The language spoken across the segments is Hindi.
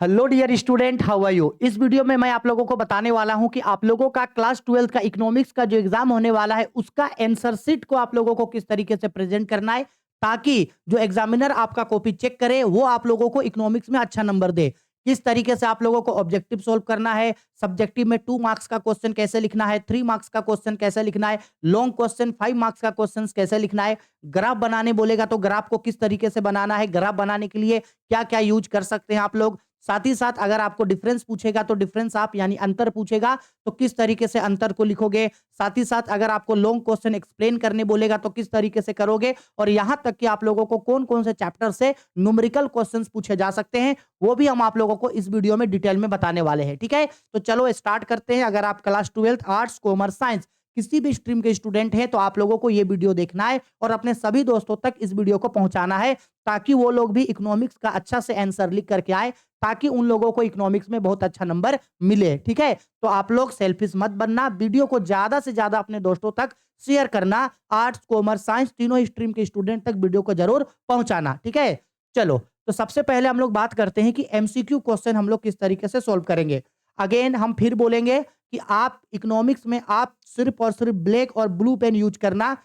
Hello dear student, how are you. इस वीडियो में मैं आप लोगों को बताने वाला हूं कि आप लोगों का क्लास 12 का इकोनॉमिक्स का जो एग्जाम होने वाला है उसका आंसर शीट को आप लोगों को किस तरीके से प्रेजेंट करना है, ताकि जो एग्जामिनर आपका कॉपी चेक करे वो आप लोगों को इकोनॉमिक्स में अच्छा नंबर दे। किस तरीके से आप लोगों को ऑब्जेक्टिव सोल्व करना है, सब्जेक्टिव में 2 मार्क्स का क्वेश्चन कैसे लिखना है, 3 मार्क्स का क्वेश्चन कैसे लिखना है, लॉन्ग क्वेश्चन 5 मार्क्स का क्वेश्चन कैसे लिखना है, ग्राफ बनाने बोलेगा तो ग्राफ को किस तरीके से बनाना है, ग्राफ बनाने के लिए क्या क्या यूज कर सकते हैं आप लोग। साथ ही साथ अगर आपको डिफरेंस पूछेगा तो डिफरेंस आप यानी अंतर पूछेगा तो किस तरीके से अंतर को लिखोगे। साथ ही साथ अगर आपको लॉन्ग क्वेश्चन एक्सप्लेन करने बोलेगा तो किस तरीके से करोगे, और यहां तक कि आप लोगों को कौन कौन से चैप्टर से न्यूमेरिकल क्वेश्चंस पूछे जा सकते हैं वो भी हम आप लोगों को इस वीडियो में डिटेल में बताने वाले हैं। ठीक है, तो चलो स्टार्ट करते हैं। अगर आप क्लास 12 आर्ट्स कॉमर्स साइंस किसी भी स्ट्रीम के स्टूडेंट हैं तो आप लोगों को ये वीडियो देखना है और अपने सभी दोस्तों तक इस वीडियो को पहुंचाना है, ताकि वो लोग भी इकोनॉमिक्स का अच्छा से आंसर लिख करके आए, ताकि उन लोगों को इकोनॉमिक्स में बहुत अच्छा नंबर मिले। ठीक है, तो आप लोग सेल्फिश मत बनना, वीडियो को ज्यादा से ज्यादा अपने दोस्तों तक शेयर करना। आर्ट्स कॉमर्स साइंस तीनों स्ट्रीम के स्टूडेंट तक वीडियो को जरूर पहुंचाना। ठीक है, चलो तो सबसे पहले हम लोग बात करते हैं कि एमसीक्यू क्वेश्चन हम लोग किस तरीके से सोल्व करेंगे। अगेन हम फिर बोलेंगे कि आप इकोनॉमिक्स में आप सिर्फ और सिर्फ ब्लैक और ब्लू पेन यूज करना।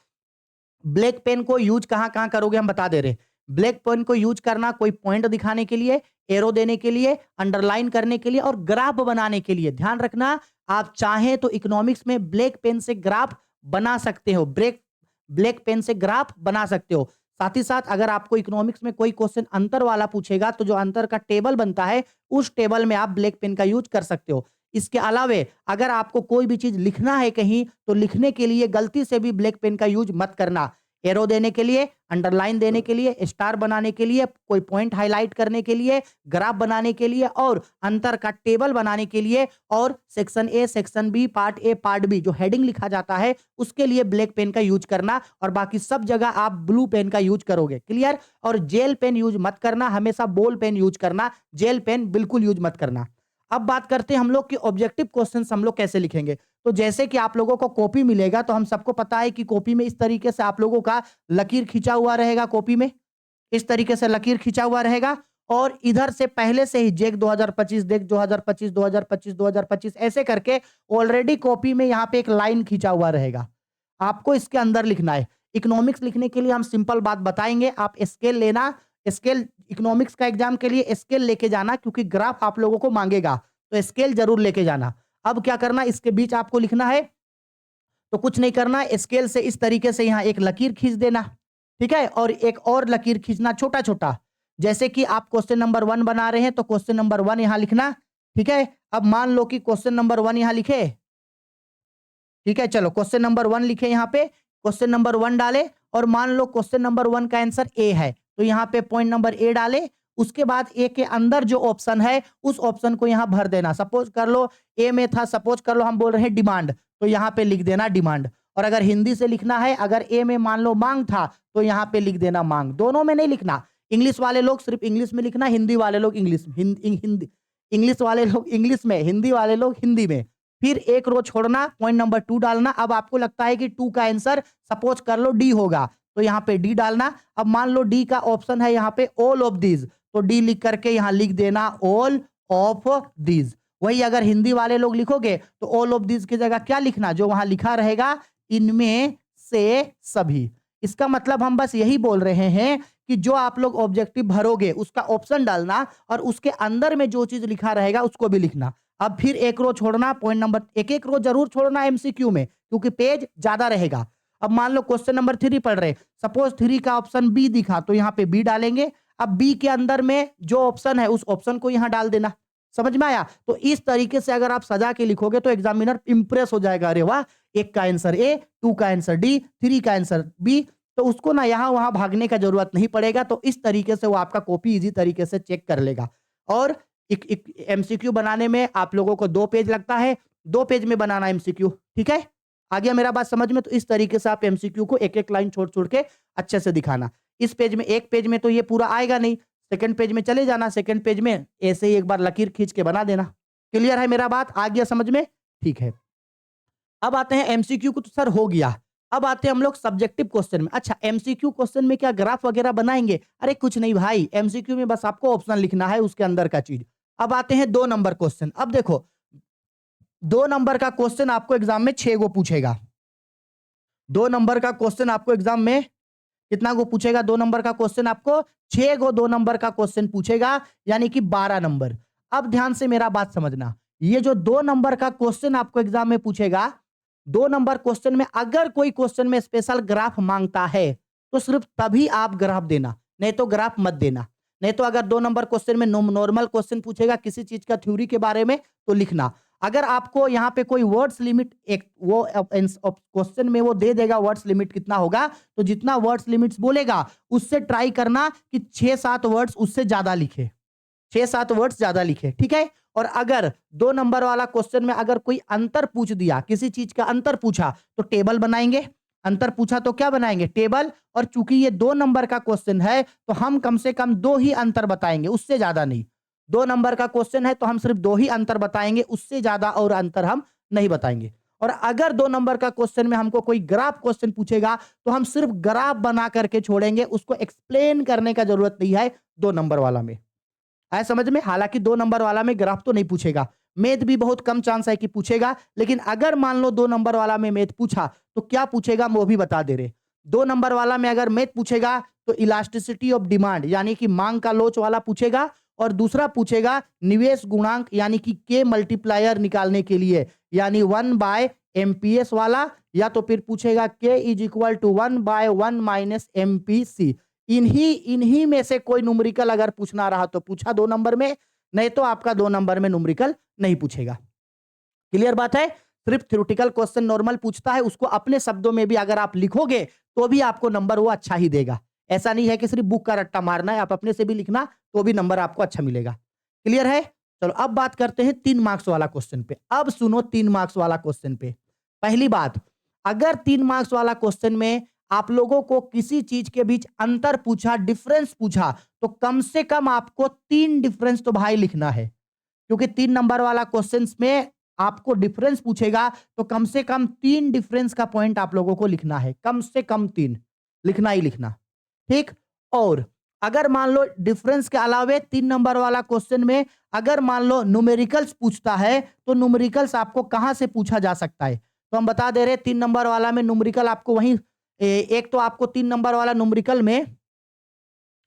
ब्लैक पेन को यूज कहां कहां करोगे हम बता दे रहे। ब्लैक पेन को यूज करना कोई पॉइंट दिखाने के लिए, एरो देने के लिए, अंडरलाइन करने के लिए और ग्राफ बनाने के लिए। ध्यान रखना, आप चाहें तो इकोनॉमिक्स में ब्लैक पेन से ग्राफ बना सकते हो, ब्लैक पेन से ग्राफ बना सकते हो। साथ ही साथ अगर आपको इकोनॉमिक्स में कोई क्वेश्चन अंतर वाला पूछेगा तो जो अंतर का टेबल बनता है उस टेबल में आप ब्लैक पेन का यूज कर सकते हो। इसके अलावे अगर आपको कोई भी चीज लिखना है कहीं तो लिखने के लिए गलती से भी ब्लैक पेन का यूज मत करना। एरो देने के लिए, अंडरलाइन देने के लिए, स्टार बनाने के लिए, कोई पॉइंट हाईलाइट करने के लिए, ग्राफ बनाने के लिए और अंतर का टेबल बनाने के लिए, और section A, section B, part A, part B जो हेडिंग लिखा जाता है उसके लिए ब्लैक पेन का यूज करना, और बाकी सब जगह आप ब्लू पेन का यूज करोगे। क्लियर। और जेल पेन यूज मत करना, हमेशा बॉल पेन यूज करना, जेल पेन बिल्कुल यूज मत करना। अब बात करते हैं हम लोग कि ऑब्जेक्टिव क्वेश्चंस हम लोग कैसे लिखेंगे। तो जैसे कि आप लोगों को कॉपी मिलेगा तो हम सबको पता है कि कॉपी में इस तरीके से आप लोगों का लकीर खींचा हुआ रहेगा। कॉपी में इस तरीके से लकीर खींचा हुआ रहेगा और इधर से पहले से ही जेक 2025, देख 2025, 2025, 2025 ऐसे करके ऑलरेडी कॉपी में यहाँ पे एक लाइन खींचा हुआ रहेगा। आपको इसके अंदर लिखना है। इकोनॉमिक्स लिखने के लिए हम सिंपल बात बताएंगे, आप स्केल लेना। स्केल इकोनॉमिक्स का एग्जाम के लिए स्केल लेके जाना, क्योंकि ग्राफ आप लोगों को मांगेगा तो स्केल जरूर लेके जाना। अब क्या करना, इसके बीच आपको लिखना है तो कुछ नहीं करना, स्केल से इस तरीके से यहां एक लकीर खींच देना। ठीक है, और एक और लकीर खींचना छोटा छोटा। जैसे कि आप क्वेश्चन नंबर 1 बना रहे हैं तो क्वेश्चन नंबर 1 यहां लिखना। ठीक है, अब मान लो कि क्वेश्चन नंबर 1 यहां लिखे। ठीक है, चलो क्वेश्चन नंबर 1 लिखे, यहां पे क्वेश्चन नंबर 1 डाले और मान लो क्वेश्चन नंबर 1 का आंसर ए है तो यहां पे पॉइंट नंबर ए डाले। उसके बाद ए के अंदर जो ऑप्शन है उस ऑप्शन को यहां भर देना। सपोज कर लो ए में था, सपोज कर लो हम बोल रहे हैं डिमांड, तो यहां पे लिख देना डिमांड। और अगर हिंदी से लिखना है, अगर ए में मान लो मांग था तो यहां पे लिख देना मांग। दोनों में नहीं लिखना, इंग्लिश वाले लोग सिर्फ इंग्लिश में लिखना, हिंदी वाले लोग इंग्लिश हिंदी, इंग्लिश वाले लोग इंग्लिश में, हिंदी वाले लोग हिंदी में। फिर एक रो छोड़ना, पॉइंट नंबर 2 डालना। अब आपको लगता है कि 2 का आंसर सपोज कर लो डी होगा तो यहाँ पे डी डालना। अब मान लो डी का ऑप्शन है यहाँ पे ऑल ऑफ दीज, तो डी लिख करके यहाँ लिख देना ऑल ऑफ दीज। वही अगर हिंदी वाले लोग लिखोगे तो ऑल ऑफ दीज की जगह क्या लिखना, जो वहां लिखा रहेगा इनमें से सभी। इसका मतलब हम बस यही बोल रहे हैं कि जो आप लोग ऑब्जेक्टिव भरोगे उसका ऑप्शन डालना और उसके अंदर में जो चीज लिखा रहेगा उसको भी लिखना। अब फिर एक रो छोड़ना, पॉइंट नंबर एक एक रो जरूर छोड़ना एमसीक्यू में, क्योंकि पेज ज्यादा रहेगा। अब मान लो क्वेश्चन नंबर 3 पढ़ रहे, सपोज 3 का ऑप्शन बी दिखा तो यहाँ पे बी डालेंगे। अब बी के अंदर में जो ऑप्शन है उस ऑप्शन को यहाँ डाल देना। समझ में आया? तो इस तरीके से अगर आप सजा के लिखोगे तो एग्जामिनर इंप्रेस हो जाएगा, अरे वाह, 1 का आंसर ए, 2 का आंसर डी, 3 का आंसर बी। तो उसको ना यहाँ वहां भागने का जरूरत नहीं पड़ेगा। तो इस तरीके से वो आपका कॉपी इजी तरीके से चेक कर लेगा। और एमसीक्यू बनाने में आप लोगों को 2 पेज लगता है, 2 पेज में बनाना एमसीक्यू। ठीक है, आ गया मेरा बात समझ में? तो इस तरीके से आप एमसीक्यू को एक एक लाइन छोड़ छोड़ के अच्छे से दिखाना। इस पेज में, एक पेज में तो ये पूरा आएगा नहीं, सेकंड पेज में चले जाना, सेकंड पेज में ऐसे ही एक बार लकीर खींच के बना देना। क्लियर है मेरा बात? आ गया समझ में? ठीक है, अब आते हैं एमसीक्यू को, तो सर हो गया। अब आते हैं हम लोग सब्जेक्टिव क्वेश्चन में। अच्छा, एमसीक्यू क्वेश्चन में क्या ग्राफ वगैरह बनाएंगे? अरे कुछ नहीं भाई, एमसीक्यू में बस आपको ऑप्शन लिखना है, उसके अंदर का चीज। अब आते हैं 2 नंबर क्वेश्चन। अब देखो 2 नंबर का क्वेश्चन आपको एग्जाम में 6 गो पूछेगा। 2 नंबर का क्वेश्चन आपको एग्जाम में कितना गो पूछेगा? 2 नंबर का क्वेश्चन आपको 6 गो 2 नंबर का क्वेश्चन पूछेगा, यानी कि 12 नंबर। अब ध्यान से मेरा बात समझना, ये जो 2 नंबर का क्वेश्चन आपको एग्जाम में पूछेगा, 2 नंबर क्वेश्चन में अगर कोई क्वेश्चन में स्पेशल ग्राफ मांगता है तो सिर्फ तभी आप ग्राफ देना, नहीं तो ग्राफ मत देना। नहीं तो अगर 2 नंबर क्वेश्चन में नॉर्मल क्वेश्चन पूछेगा किसी चीज का थ्योरी के बारे में तो लिखना। अगर आपको यहाँ पे कोई वर्ड्स लिमिट एक वो क्वेश्चन में वो दे देगा वर्ड्स लिमिट कितना होगा, तो जितना वर्ड्स लिमिट्स बोलेगा उससे ट्राई करना कि 6-7 वर्ड्स उससे ज्यादा लिखे, 6-7 वर्ड्स ज्यादा लिखे, ठीक है। और अगर 2 नंबर वाला क्वेश्चन में अगर कोई अंतर पूछ दिया, किसी चीज का अंतर पूछा तो टेबल बनाएंगे, अंतर पूछा तो क्या बनाएंगे? टेबल। और चूंकि ये 2 नंबर का क्वेश्चन है तो हम कम से कम 2 ही अंतर बताएंगे, उससे ज्यादा नहीं। 2 नंबर का क्वेश्चन है तो हम सिर्फ 2 ही अंतर बताएंगे, उससे ज्यादा और अंतर हम नहीं बताएंगे। और अगर 2 नंबर का क्वेश्चन में हमको कोई ग्राफ क्वेश्चन पूछेगा तो हम सिर्फ ग्राफ बना करके छोड़ेंगे, उसको एक्सप्लेन करने का जरूरत नहीं है 2 नंबर वाला में। आया समझ में? हालांकि 2 नंबर वाला में ग्राफ तो नहीं पूछेगा, मैथ भी बहुत कम चांस है कि पूछेगा, लेकिन अगर मान लो 2 नंबर वाला में मैथ पूछा तो क्या पूछेगा वो भी बता दे रहे। 2 नंबर वाला में अगर मैथ पूछेगा तो इलास्टिसिटी ऑफ डिमांड यानी कि मांग का लोच वाला पूछेगा, और दूसरा पूछेगा निवेश गुणांक यानी कि के मल्टीप्लायर निकालने के लिए, यानी 1/MPS वाला, या तो फिर पूछेगा K is equal to 1/1 minus MPC। इन्हीं में से कोई न्यूमेरिकल अगर पूछना रहा तो पूछा 2 नंबर में, नहीं तो आपका 2 नंबर में न्यूमेरिकल नहीं पूछेगा। क्लियर बात है? सिर्फ थ्योरेटिकल क्वेश्चन नॉर्मल पूछता है, उसको अपने शब्दों में भी अगर आप लिखोगे तो भी आपको नंबर वो अच्छा ही देगा। ऐसा नहीं है कि सिर्फ बुक का रट्टा मारना है, आप अपने से भी लिखना तो भी नंबर आपको अच्छा मिलेगा। क्लियर है? चलो अब बात करते हैं 3 मार्क्स वाला क्वेश्चन पे। अब सुनो 3 मार्क्स वाला क्वेश्चन पे। पहली बात, अगर 3 मार्क्स वाला क्वेश्चन में आप लोगों को किसी चीज के बीच अंतर पूछा, डिफरेंस पूछा, तो कम से कम आपको 3 डिफरेंस तो भाई लिखना है, क्योंकि 3 नंबर वाला क्वेश्चन में आपको डिफरेंस पूछेगा तो कम से कम 3 डिफरेंस का पॉइंट आप लोगों को लिखना है, कम से कम 3 लिखना ही लिखना, ठीक। और अगर मान लो डिफरेंस के अलावे 3 नंबर वाला क्वेश्चन में अगर मान लो न्यूमेरिकल्स पूछता है तो न्यूमेरिकल्स आपको कहां से पूछा जा सकता है, तो हम बता दे रहे 3 नंबर वाला में न्यूमेरिकल आपको वहीं एक तो आपको 3 नंबर वाला न्यूमेरिकल में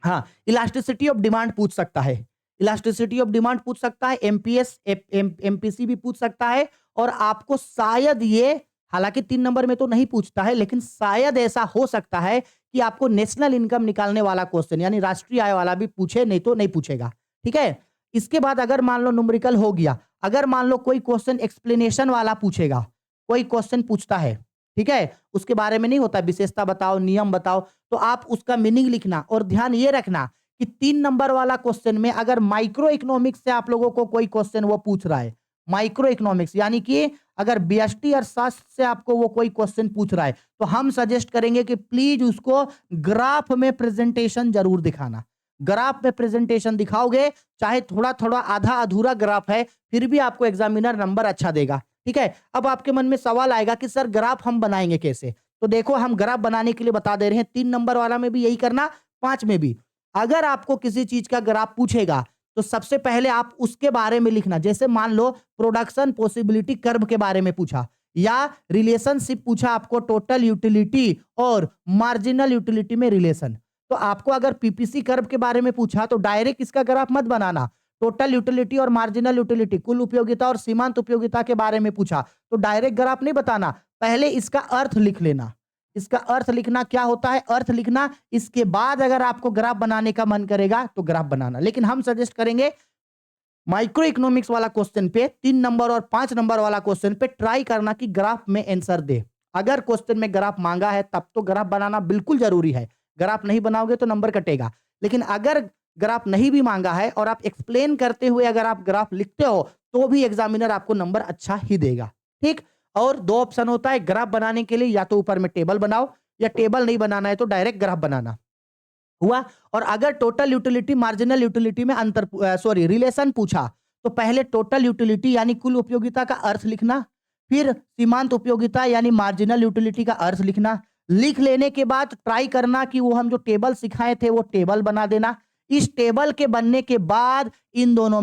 हाँ इलास्टिसिटी ऑफ डिमांड पूछ सकता है, इलास्टिसिटी ऑफ डिमांड पूछ सकता है, एमपीएस एमपीसी भी पूछ सकता है, और आपको शायद ये, हालांकि 3 नंबर में तो नहीं पूछता है, लेकिन शायद ऐसा हो सकता है कि आपको नेशनल इनकम निकालने वाला क्वेश्चन यानी राष्ट्रीय आय वाला भी पूछे, नहीं तो नहीं पूछेगा, ठीक है। इसके बाद अगर मान लो न्यूमेरिकल हो गया, अगर मान लो कोई क्वेश्चन एक्सप्लेनेशन वाला पूछेगा, कोई क्वेश्चन पूछता है, ठीक है, उसके बारे में नहीं होता विशेषता बताओ, नियम बताओ, तो आप उसका मीनिंग लिखना। और ध्यान ये रखना कि 3 नंबर वाला क्वेश्चन में अगर माइक्रो इकोनॉमिक्स से आप लोगों को कोई क्वेश्चन वो पूछ रहा है, माइक्रो इकोनॉमिक्स यानी कि अगर बीएसटी अर्थशास्त्र से आपको वो कोई क्वेश्चन पूछ रहा है, तो हम सजेस्ट करेंगे कि प्लीज उसको ग्राफ में प्रेजेंटेशन जरूर दिखाना। ग्राफ में प्रेजेंटेशन दिखाओगे, चाहे थोड़ा थोड़ा आधा अधूरा ग्राफ है, फिर भी आपको एग्जामिनर नंबर अच्छा देगा, ठीक है। अब आपके मन में सवाल आएगा कि सर ग्राफ हम बनाएंगे कैसे, तो देखो हम ग्राफ बनाने के लिए बता दे रहे हैं। 3 नंबर वाला में भी यही करना, 5 में भी। अगर आपको किसी चीज का ग्राफ पूछेगा तो सबसे पहले आप उसके बारे में लिखना। जैसे मान लो प्रोडक्शन पॉसिबिलिटी कर्व के बारे में पूछा, या रिलेशनशिप पूछा आपको टोटल यूटिलिटी और मार्जिनल यूटिलिटी में रिलेशन, तो आपको अगर पीपीसी कर्व के बारे में पूछा तो डायरेक्ट इसका ग्राफ मत बनाना। टोटल यूटिलिटी और मार्जिनल यूटिलिटी, कुल उपयोगिता और सीमांत उपयोगिता के बारे में पूछा तो डायरेक्ट ग्राफ नहीं बताना, पहले इसका अर्थ लिख लेना। इसका अर्थ लिखना, क्या होता है अर्थ लिखना, इसके बाद अगर आपको ग्राफ बनाने का मन करेगा तो ग्राफ बनाना। लेकिन हम सजेस्ट करेंगे माइक्रो इकोनॉमिक्स वाला क्वेश्चन पे 3 नंबर और 5 नंबर वाला क्वेश्चन पे ट्राई करना कि ग्राफ में आंसर दे। अगर क्वेश्चन में ग्राफ मांगा है तब तो ग्राफ बनाना बिल्कुल जरूरी है, ग्राफ नहीं बनाओगे तो नंबर कटेगा। लेकिन अगर ग्राफ नहीं भी मांगा है और आप एक्सप्लेन करते हुए अगर आप ग्राफ लिखते हो तो भी एग्जामिनर आपको नंबर अच्छा ही देगा, ठीक। और 2 ऑप्शन होता है ग्राफ बनाने के लिए, या तो ऊपर में टेबल बनाओ, या टेबल नहीं बनाना है तो डायरेक्ट ग्राफ बनाना हुआ। और अगर टोटल यूटिलिटी मार्जिनल यूटिलिटी में रिलेशन पूछा तो पहले टोटल यूटिलिटी यानी कुल उपयोगिता का अर्थ लिखना, फिर सीमांत उपयोगिता यानी मार्जिनल यूटिलिटी का अर्थ लिखना। लिख लेने के बाद ट्राई करना कि वो हम जो टेबल सिखाए थे वो टेबल बना देना, इस टेबल के बनने के बाद इन दोनों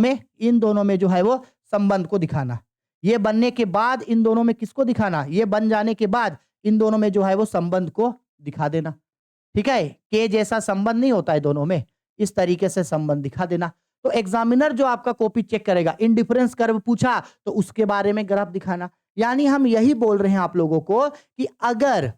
में जो है वो संबंध को दिखाना। ये बनने के बाद इन दोनों में किसको दिखाना? ये बन जाने के बाद इन दोनों में जो है वो संबंध को दिखा देना। ठीक है, के जैसा संबंध नहीं होता है दोनों में, इस तरीके से संबंध दिखा देना। तो एग्जामिनर जो आपका कॉपी चेक करेगा, इंडिफरेंस कर्व पूछा तो उसके बारे में ग्राफ दिखाना। यानी हम यही बोल रहे हैं आप लोगों को कि अगर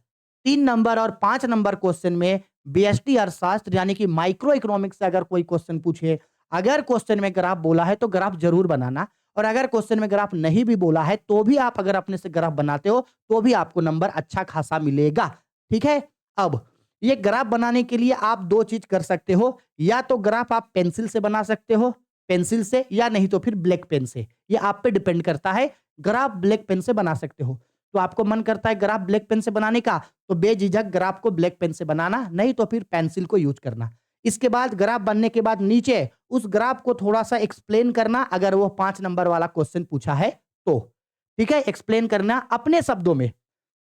3 नंबर और 5 नंबर क्वेश्चन में बीएसटी अर्थशास्त्र यानी कि माइक्रो इकोनॉमिक्स से अगर कोई क्वेश्चन पूछे, अगर क्वेश्चन में ग्राफ बोला है तो ग्राफ जरूर बनाना, और अगर क्वेश्चन में ग्राफ नहीं भी बोला है तो भी आप अगर अपने से ग्राफ बनाते हो तो भी आपको नंबर अच्छा खासा मिलेगा। ठीक है, अब ये ग्राफ बनाने के लिए आप 2 चीज कर सकते हो, या तो ग्राफ आप पेंसिल से बना सकते हो, पेंसिल से, या नहीं तो फिर ब्लैक पेन से, ये आप पे डिपेंड करता है। ग्राफ ब्लैक पेन से बना सकते हो, तो आपको मन करता है ग्राफ ब्लैक पेन से बनाने का तो बेझिझक ग्राफ को ब्लैक पेन से बनाना, नहीं तो फिर पेंसिल को यूज करना। इसके बाद ग्राफ बनने के बाद नीचे उस ग्राफ को थोड़ा सा एक्सप्लेन करना, अगर वो 5 नंबर वाला क्वेश्चन पूछा है तो। ठीक है, एक्सप्लेन करना अपने शब्दों में,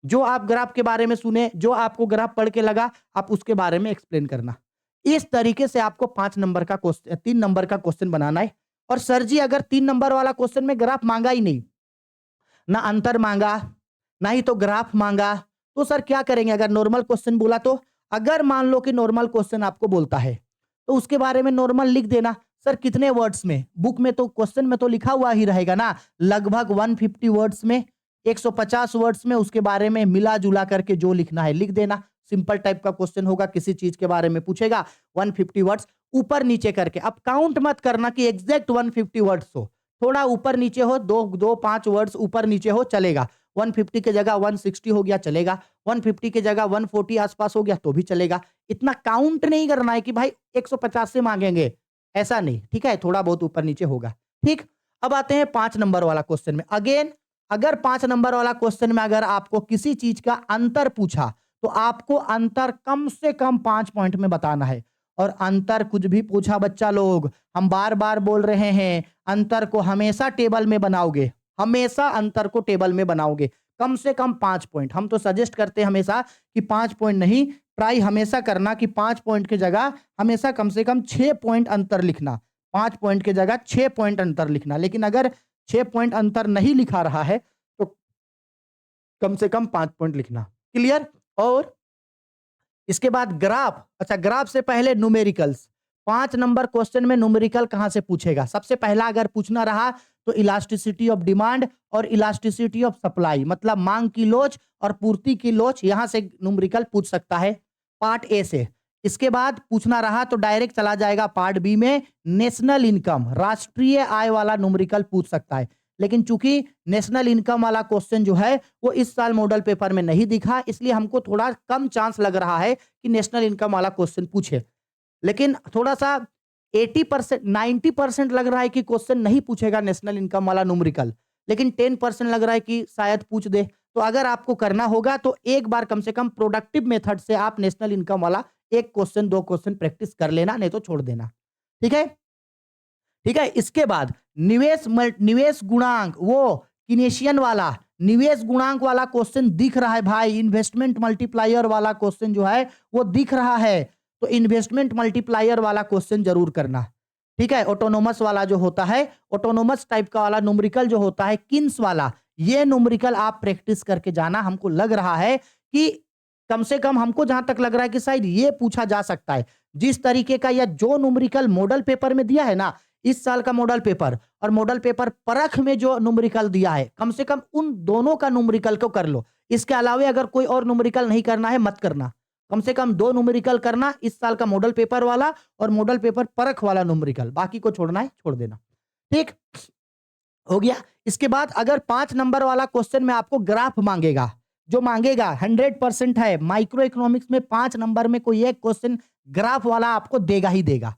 जो आप ग्राफ के बारे में सुने, जो आपको ग्राफ पढ़ के लगा, आप उसके बारे में एक्सप्लेन करना। इस तरीके से आपको 5 नंबर का क्वेश्चन, 3 नंबर का क्वेश्चन बनाना है। और सर जी अगर 3 नंबर वाला क्वेश्चन में ग्राफ मांगा ही नहीं, ना अंतर मांगा, ना ही तो ग्राफ मांगा, तो सर क्या करेंगे? अगर नॉर्मल क्वेश्चन बोला तो, अगर मान लो कि नॉर्मल क्वेश्चन आपको बोलता है तो उसके बारे में नॉर्मल लिख देना। सर कितने वर्ड्स में? बुक में तो क्वेश्चन में तो लिखा हुआ ही रहेगा ना, लगभग 150 वर्ड्स में, 150 वर्ड्स में, उसके बारे में मिला जुला करके जो लिखना है लिख देना। सिंपल टाइप का क्वेश्चन होगा, किसी चीज के बारे में पूछेगा, 150 वर्ड्स ऊपर नीचे करके। अब काउंट मत करना कि एग्जैक्ट 150 वर्ड्स हो, थोड़ा ऊपर नीचे हो, 2-5 वर्ड्स ऊपर नीचे हो चलेगा। 150 की जगह 160 हो गया चलेगा, 150 की जगह 140 आसपास हो गया तो भी चलेगा। इतना काउंट नहीं करना है कि भाई 150 से मांगेंगे, ऐसा नहीं। ठीक है, थोड़ा बहुत ऊपर नीचे होगा। ठीक, अब आते हैं 5 नंबर वाला क्वेश्चन में। अगेन अगर 5 नंबर वाला क्वेश्चन में अगर आपको किसी चीज का अंतर पूछा तो आपको अंतर कम से कम 5 पॉइंट में बताना है। और अंतर कुछ भी पूछा बच्चा लोग, हम बार बार बोल रहे हैं, अंतर को हमेशा टेबल में बनाओगे, हमेशा अंतर को टेबल में बनाओगे, कम से कम 5 पॉइंट। हम तो सजेस्ट करते हैं हमेशा कि 5 पॉइंट नहीं, ट्राई हमेशा करना कि 5 पॉइंट की जगह हमेशा कम से कम 6 पॉइंट अंतर लिखना, 5 पॉइंट की जगह 6 पॉइंट अंतर लिखना। लेकिन अगर 6 पॉइंट अंतर नहीं लिखा रहा है तो कम से कम 5 पॉइंट लिखना। क्लियर? और इसके बाद ग्राफ। अच्छा, ग्राफ से पहले न्यूमेरिकल्स। 5 नंबर क्वेश्चन में न्यूमेरिकल कहां से पूछेगा? सबसे पहला अगर पूछना रहा तो इलास्टिसिटी ऑफ डिमांड और इलास्टिसिटी ऑफ सप्लाई, मतलब मांग की लोच और पूर्ति की लोच, यहां से न्यूमेरिकल पूछ सकता है पार्ट ए से। इसके बाद पूछना रहा तो डायरेक्ट चला जाएगा पार्ट बी में, नेशनल इनकम, राष्ट्रीय आय वाला न्यूमेरिकल पूछ सकता है। लेकिन चूंकि नेशनल इनकम वाला क्वेश्चन जो है वो इस साल मॉडल पेपर में नहीं दिखा, इसलिए हमको थोड़ा कम चांस लग रहा है कि नेशनल इनकम वाला क्वेश्चन पूछे। लेकिन थोड़ा सा 80%, 90% लग रहा है कि क्वेश्चन नहीं पूछेगा नेशनल इनकम वाला न्यूमेरिकल, लेकिन 10% लग रहा है कि शायद पूछ दे। तो अगर आपको करना होगा तो एक बार कम से कम प्रोडक्टिव मेथड से आप नेशनल इनकम वाला 1 क्वेश्चन 2 क्वेश्चन प्रैक्टिस कर लेना, नहीं तो छोड़ देना। ठीक है, ठीक है। इसके बाद निवेश गुणांक, वो किनेशियन वाला निवेश गुणांक वाला क्वेश्चन दिख रहा है भाई, इन्वेस्टमेंट मल्टीप्लायर वाला क्वेश्चन जो है वो दिख रहा है, तो इन्वेस्टमेंट मल्टीप्लायर वाला क्वेश्चन जरूर करना। ठीक है, ऑटोनोमस वाला जो होता है, ऑटोनोमस टाइप का वाला न्यूमेरिकल जो होता है, किन्स वाला, ये न्यूमेरिकल आप प्रैक्टिस करके जाना। हमको लग रहा है कि कम से कम हमको जहां तक लग रहा है कि शायद ये पूछा जा सकता है, जिस तरीके का या जो न्यूमेरिकल मॉडल पेपर में दिया है ना, इस साल का मॉडल पेपर और मॉडल पेपर परख में जो न्यूमेरिकल दिया है, कम से कम उन दोनों का न्यूमेरिकल को कर लो। इसके अलावा अगर कोई और न्यूमेरिकल नहीं करना है मत करना, कम से कम 2 न्यूमेरिकल करना, इस साल का मॉडल पेपर वाला और मॉडल पेपर परख वाला न्यूमेरिकल, बाकी को छोड़ना है छोड़ देना। ठीक हो गया। इसके बाद अगर 5 नंबर वाला क्वेश्चन में आपको ग्राफ मांगेगा, जो मांगेगा 100% है, माइक्रो इकोनॉमिक्स में 5 नंबर में कोई एक क्वेश्चन ग्राफ वाला आपको देगा ही देगा।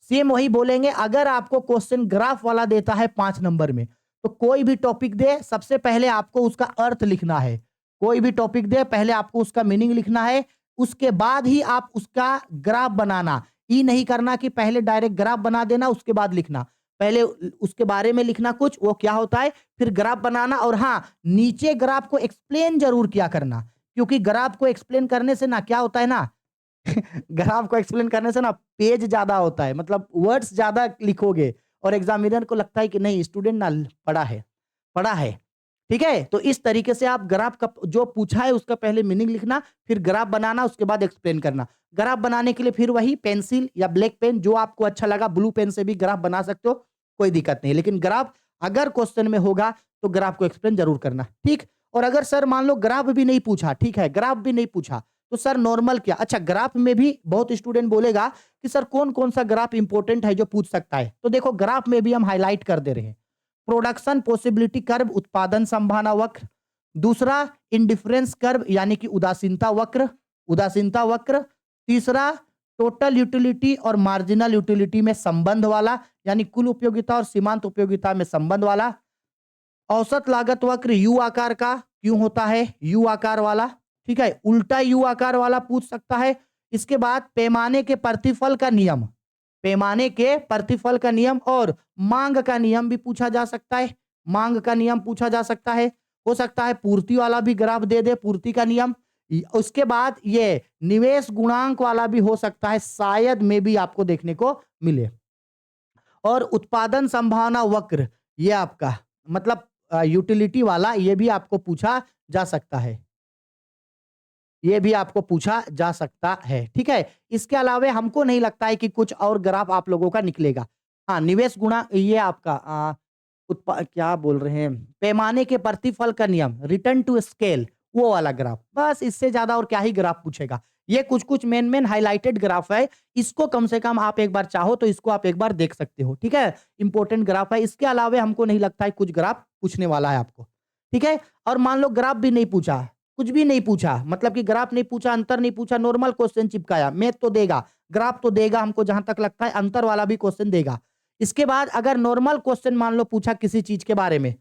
सेम वही बोलेंगे, अगर आपको क्वेश्चन ग्राफ वाला देता है 5 नंबर में, तो कोई भी टॉपिक दे, सबसे पहले आपको उसका अर्थ लिखना है। कोई भी टॉपिक दे, पहले आपको उसका मीनिंग लिखना है, उसके बाद ही आप उसका ग्राफ बनाना। ये नहीं करना कि पहले डायरेक्ट ग्राफ बना देना उसके बाद लिखना, पहले उसके बारे में लिखना कुछ, वो क्या होता है, फिर ग्राफ बनाना। और हाँ, नीचे ग्राफ को एक्सप्लेन जरूर किया करना, क्योंकि ग्राफ को एक्सप्लेन करने से ना क्या होता है ना, ग्राफ को एक्सप्लेन करने से ना पेज ज्यादा होता है, मतलब वर्ड्स ज्यादा लिखोगे और एग्जामिनर को लगता है कि नहीं स्टूडेंट ना पढ़ा है। ठीक है, तो इस तरीके से आप ग्राफ का जो पूछा है उसका पहले मीनिंग लिखना, फिर ग्राफ बनाना, उसके बाद एक्सप्लेन करना। ग्राफ बनाने के लिए फिर वही पेंसिल या ब्लैक पेन जो आपको अच्छा लगा, ब्लू पेन से भी ग्राफ बना सकते हो, कोई दिक्कत नहीं। लेकिन ग्राफ अगर क्वेश्चन में होगा तो ग्राफ को एक्सप्लेन जरूर करना, ठीक। और अगर सर मान लो ग्राफ भी नहीं पूछा, ठीक है, ग्राफ भी नहीं पूछा तो सर नॉर्मल क्या, अच्छा ग्राफ में भी बहुत स्टूडेंट बोलेगा कि सर कौन कौन सा ग्राफ इंपॉर्टेंट है जो पूछ सकता है, तो देखो ग्राफ में भी हम हाईलाइट कर दे रहे हैं। प्रोडक्शन पॉसिबिलिटी कर्व, उत्पादन संभावना वक्र। दूसरा इंडिफरेंस कर्व यानी कि उदासीनता वक्र। तीसरा टोटल यूटिलिटी और मार्जिनल यूटिलिटी में संबंध वाला, यानी कुल उपयोगिता और सीमांत उपयोगिता में संबंध वाला। औसत लागत वक्र यू आकार का क्यों होता है, यू आकार वाला, ठीक है, उल्टा यू आकार वाला पूछ सकता है। इसके बाद पैमाने के प्रतिफल का नियम, और मांग का नियम भी पूछा जा सकता है, हो सकता है पूर्ति वाला भी ग्राफ दे दे, पूर्ति का नियम। उसके बाद ये निवेश गुणांक वाला भी हो सकता है, शायद में भी आपको देखने को मिले। और उत्पादन संभावना वक्र, ये आपका मतलब यूटिलिटी वाला, ये भी आपको पूछा जा सकता है, ठीक है। इसके अलावा हमको नहीं लगता है कि कुछ और ग्राफ आप लोगों का निकलेगा। हाँ, निवेश गुणा, ये आपका क्या बोल रहे हैं, पैमाने के प्रतिफल का नियम, रिटर्न टू स्केल, वो वाला ग्राफ, बस इससे ज्यादा और क्या ही ग्राफ पूछेगा। ये कुछ मेन हाइलाइटेड ग्राफ है, इसको कम से कम आप एक बार चाहो तो इसको आप एक बार देख सकते हो, ठीक है, इंपॉर्टेंट ग्राफ है। इसके अलावा हमको नहीं लगता है कुछ ग्राफ पूछने वाला है आपको, ठीक है। और मान लो ग्राफ भी नहीं पूछा, कुछ भी नहीं पूछा, मतलब कि ग्राफ नहीं पूछा, अंतर नहीं पूछा, नॉर्मल क्वेश्चन चिपकाया, मैथ तो देगा, ग्राफ तो देगा, हमको जहां तक लगता है अंतर वाला भी क्वेश्चन देगा। इसके बाद अगर नॉर्मल क्वेश्चन मान लो पूछा किसी चीज के बारे में,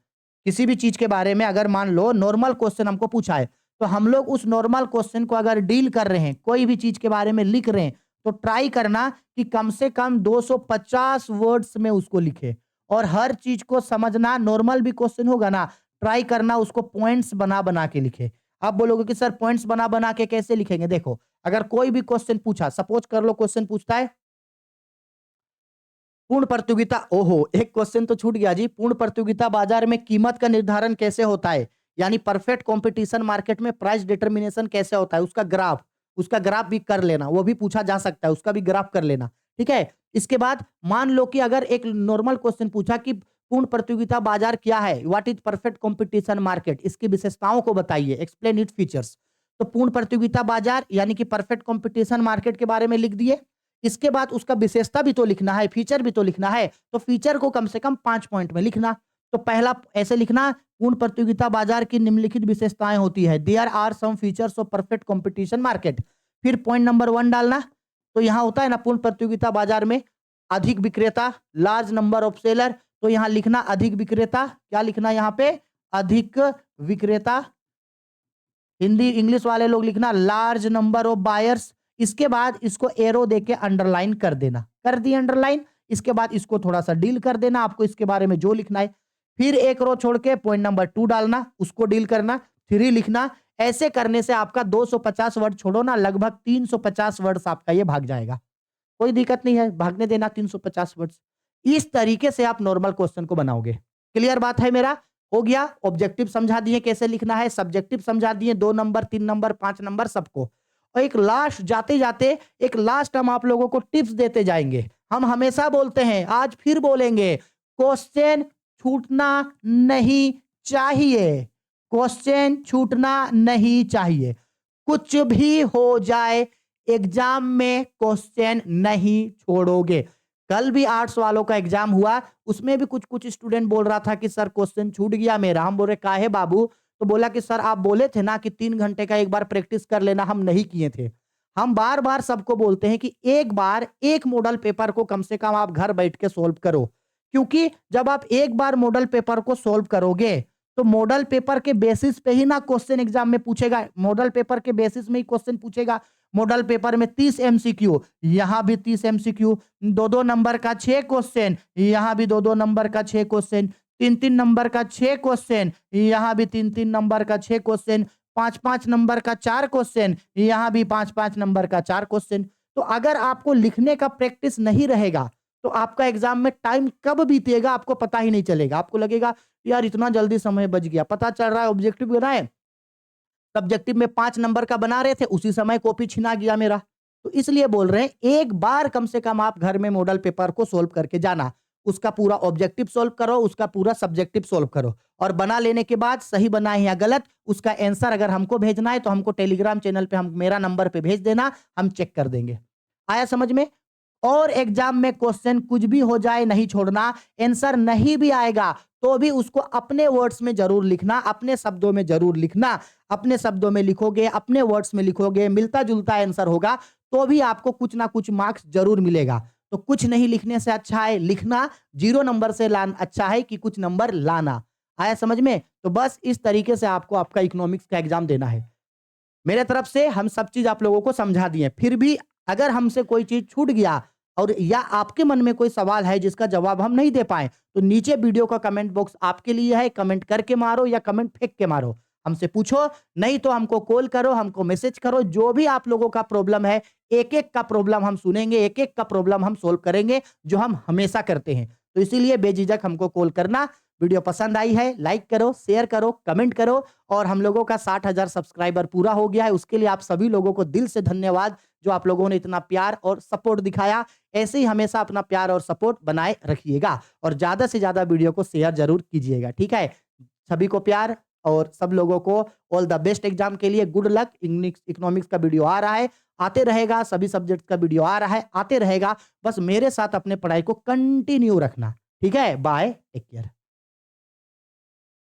किसी भी चीज के बारे में अगर मान लो नॉर्मल क्वेश्चन हमको पूछा है, तो हम लोग उस नॉर्मल क्वेश्चन को अगर डील कर रहे हैं, कोई भी चीज के बारे में लिख रहे हैं, तो ट्राई करना कि कम से कम 250 वर्ड्स में उसको लिखे, और हर चीज को समझना। नॉर्मल भी क्वेश्चन होगा ना, ट्राई करना उसको पॉइंट्स बना बना के लिखे। आप बोलोगे कि सर पॉइंट्स बना बना के कैसे लिखेंगे, देखो अगर कोई भी क्वेश्चन पूछा, सपोज कर लो क्वेश्चन पूछता है पूर्ण प्रतियोगिता, ओहो एक क्वेश्चन तो छूट गया जी, पूर्ण प्रतियोगिता बाजार में कीमत का निर्धारण कैसे होता है, यानी परफेक्ट कंपटीशन मार्केट में प्राइस डिटर्मिनेशन कैसे होता है, उसका ग्राफ भी कर लेना, वो भी पूछा जा सकता है, उसका भी ग्राफ कर लेना, ठीक है। इसके बाद मान लो कि अगर एक नॉर्मल क्वेश्चन पूछा कि पूर्ण प्रतियोगिता बाजार क्या है, what is perfect competition market, इसकी विशेषताओं को बताइए, एक्सप्लेन इट फीचर्स। तो पूर्ण प्रतियोगिता बाजार यानी कि परफेक्ट कंपटीशन मार्केट के बारे में लिख दिए। इसके बाद उसका विशेषता भी तो लिखना है, फीचर भी तो लिखना है, तो फीचर को कम से कम 5 पॉइंट में लिखना। तो पहला ऐसे लिखना, पूर्ण प्रतियोगिता बाजार की निम्नलिखित विशेषताएं होती है, there are some features of perfect competition market. फिर पॉइंट नंबर 1 डालना, तो यहां होता है ना पूर्ण प्रतियोगिता बाजार में अधिक विक्रेता, लार्ज नंबर ऑफ सेलर, तो यहां लिखना अधिक विक्रेता, क्या लिखना यहाँ पे, अधिक विक्रेता। हिंदी इंग्लिश वाले लोग लिखना लार्ज नंबर ऑफ बायर्स। इसके बाद इसको एरो देके अंडरलाइन कर देना, कर दी अंडरलाइन। इसके बाद इसको थोड़ा सा डील कर देना, आपको इसके बारे में जो लिखना है। फिर एक रो छोड़ के पॉइंट नंबर 2 डालना, उसको डील करना, 3 लिखना। ऐसे करने से आपका 250 वर्ड छोड़ो ना, लगभग 350 वर्ड्स आपका ये भाग जाएगा, कोई दिक्कत नहीं है, भागने देना 350 वर्ड्स। इस तरीके से आप नॉर्मल क्वेश्चन को बनाओगे। क्लियर बात है मेरा, हो गया। ऑब्जेक्टिव समझा दिए कैसे लिखना है, सब्जेक्टिव समझा दिए, 2 नंबर 3 नंबर 5 नंबर सबको। और एक लास्ट जाते जाते एक लास्ट हम आप लोगों को टिप्स देते जाएंगे। हम हमेशा बोलते हैं, आज फिर बोलेंगे, क्वेश्चन छूटना नहीं चाहिए, क्वेश्चन छूटना नहीं चाहिए। कुछ भी हो जाए एग्जाम में क्वेश्चन नहीं छोड़ोगे। कल भी आर्ट्स वालों का एग्जाम हुआ, उसमें भी कुछ स्टूडेंट बोल रहा था कि सर क्वेश्चन छूट गया मेरा। हम बोल रहे काहे बाबू, तो बोला कि सर आप बोले थे ना कि 3 घंटे का एक बार प्रैक्टिस कर लेना, हम नहीं किए थे। हम बार बार सबको बोलते हैं कि एक बार एक मॉडल पेपर को कम से कम आप घर बैठ के सोल्व करो, क्योंकि जब आप एक बार मॉडल पेपर को सोल्व करोगे तो मॉडल पेपर के बेसिस पे ही ना क्वेश्चन एग्जाम में पूछेगा, मॉडल पेपर के बेसिस में ही क्वेश्चन पूछेगा। मॉडल पेपर में 30 एमसीक्यू, यहां भी 30 एमसीक्यू, 2-2 नंबर का 6 क्वेश्चन, यहां भी 2-2 नंबर का 6 क्वेश्चन, 3-3 नंबर का 6 क्वेश्चन, यहां भी 3-3 नंबर का 6 क्वेश्चन। 5-5 नंबर का 4 क्वेश्चन, यहाँ भी 5-5 नंबर का 4 क्वेश्चन। तो अगर आपको लिखने का प्रैक्टिस नहीं रहेगा तो आपका एग्जाम में टाइम कब बीतेगा आपको पता ही नहीं चलेगा। आपको लगेगा यार इतना जल्दी समय बच गया, पता चल रहा है ऑब्जेक्टिव बनाए, सब्जेक्टिव में 5 नंबर का बना रहे थे, उसी समय कॉपी छिना गया मेरा। तो इसलिए बोल रहे हैं एक बार कम से कम आप घर में मॉडल पेपर को सोल्व करके जाना, उसका पूरा ऑब्जेक्टिव सोल्व करो, उसका पूरा सब्जेक्टिव सोल्व करो, और बना लेने के बाद सही बना है या गलत उसका आंसर अगर हमको भेजना है तो हमको टेलीग्राम चैनल पे हम मेरा नंबर पे भेज देना, हम चेक कर देंगे। आया समझ में? और एग्जाम में क्वेश्चन कुछ भी हो जाए नहीं छोड़ना, आंसर नहीं भी आएगा तो भी उसको अपने वर्ड्स में जरूर लिखना, अपने शब्दों में जरूर लिखना। अपने शब्दों में लिखोगे, अपने वर्ड्स में लिखोगे, मिलता जुलता आंसर होगा तो भी आपको कुछ ना कुछ मार्क्स जरूर मिलेगा। तो कुछ नहीं लिखने से अच्छा है लिखना, 0 नंबर से लाना अच्छा है कि कुछ नंबर लाना। आया समझ में? तो बस इस तरीके से आपको आपका इकोनॉमिक्स का एग्जाम देना है। मेरे तरफ से हम सब चीज आप लोगों को समझा दिए, फिर भी अगर हमसे कोई चीज छूट गया और या आपके मन में कोई सवाल है जिसका जवाब हम नहीं दे पाए तो नीचे वीडियो का कमेंट बॉक्स आपके लिए है, कमेंट करके मारो या कमेंट फेंक के मारो, हमसे पूछो, नहीं तो हमको कॉल करो, हमको मैसेज करो, जो भी आप लोगों का प्रॉब्लम है एक एक का प्रॉब्लम हम सुनेंगे, एक एक का प्रॉब्लम हम सोल्व करेंगे जो हम हमेशा करते हैं। तो इसीलिए बेझिझक हमको कॉल करना। वीडियो पसंद आई है लाइक करो, शेयर करो, कमेंट करो, और हम लोगों का 60,000 सब्सक्राइबर पूरा हो गया है, उसके लिए आप सभी लोगों को दिल से धन्यवाद जो आप लोगों ने इतना प्यार और सपोर्ट दिखाया। ऐसे ही हमेशा अपना प्यार और सपोर्ट बनाए रखिएगा और ज्यादा से ज्यादा वीडियो को शेयर जरूर कीजिएगा, ठीक है? सभी को प्यार और सब लोगों को ऑल द बेस्ट एग्जाम के लिए गुड लक। इकोनॉमिक्स का वीडियो आ रहा है, आते रहेगा, सभी सब्जेक्ट का वीडियो आ रहा है, आते रहेगा, बस मेरे साथ अपने पढ़ाई को कंटिन्यू रखना, ठीक है? Bye, take care.